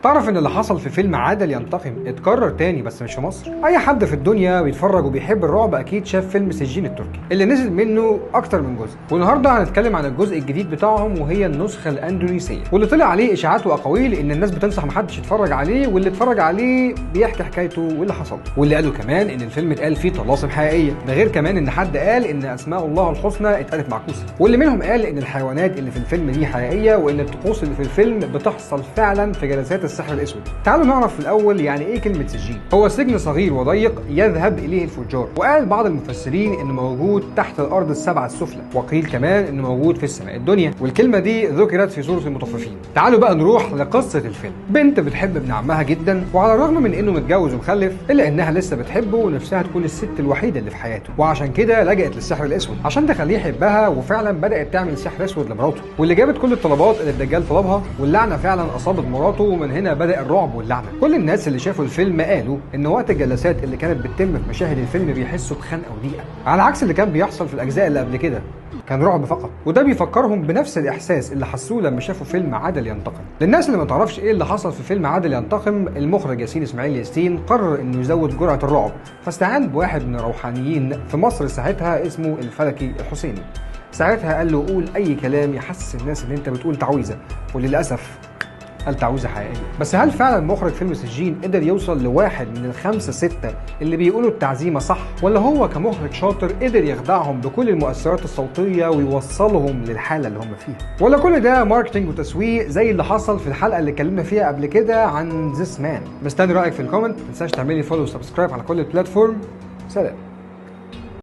تعرف ان اللي حصل في فيلم عادل ينتقم اتكرر تاني بس مش في مصر؟ اي حد في الدنيا بيتفرج وبيحب الرعب اكيد شاف فيلم سجين التركي اللي نزل منه اكتر من جزء، والنهارده هنتكلم عن الجزء الجديد بتاعهم وهي النسخه الاندونيسيه، واللي طلع عليه اشاعات واقاويل ان الناس بتنصح محدش يتفرج عليه، واللي اتفرج عليه بيحكي حكايته واللي حصل، واللي قالوا كمان ان الفيلم اتقال فيه طلاسم حقيقيه، ده غير كمان ان حد قال ان اسماء الله الحسنى اتقالت معكوسه، واللي منهم قال ان الحيوانات اللي في الفيلم دي حقيقيه وان الطقوس اللي في الفيلم بتحصل فعلا في جلسات السحر الاسود. تعالوا نعرف في الاول يعني ايه كلمه سجين. هو سجن صغير وضيق يذهب اليه الفجار، وقال بعض المفسرين انه موجود تحت الارض السبعه السفلى، وقيل كمان انه موجود في السماء الدنيا، والكلمه دي ذكرت في سوره المطففين. تعالوا بقى نروح لقصه الفيلم. بنت بتحب ابن عمها جدا، وعلى الرغم من انه متجوز ومخلف الا انها لسه بتحبه ونفسها تكون الست الوحيده اللي في حياته، وعشان كده لجأت للسحر الاسود عشان تخليه يحبها، وفعلا بدأت تعمل سحر اسود لمراته، واللي جابت كل الطلبات اللي الدجال طلبها، واللعنه فعلا اصابت مراته، ومن هنا بدأ الرعب واللعنه. كل الناس اللي شافوا الفيلم قالوا ان وقت الجلسات اللي كانت بتتم في مشاهد الفيلم بيحسوا بخنقه وضيقه، على عكس اللي كان بيحصل في الاجزاء اللي قبل كده كان رعب فقط، وده بيفكرهم بنفس الاحساس اللي حسوه لما شافوا فيلم عادل ينتقم. للناس اللي ما تعرفش ايه اللي حصل في فيلم عادل ينتقم، المخرج ياسين اسماعيل ياسين قرر انه يزود جرعه الرعب، فاستعان بواحد من الروحانيين في مصر ساعتها اسمه الفلكي الحسيني. ساعتها قال له قول اي كلام يحسس الناس ان انت بتقول تعويذه، وللاسف قال تعويذه حقيقيه. بس هل فعلا مخرج فيلم سجين قدر يوصل لواحد من الخمسه سته اللي بيقولوا التعزيمه صح، ولا هو كمخرج شاطر قدر يخدعهم بكل المؤثرات الصوتيه ويوصلهم للحاله اللي هم فيها، ولا كل ده ماركتنج وتسويق زي اللي حصل في الحلقه اللي اتكلمنا فيها قبل كده عن ذيس مان؟ مستني رايك في الكومنت، ما تنساش تعملي فولو وسبسكرايب على كل البلاتفورم. سلام.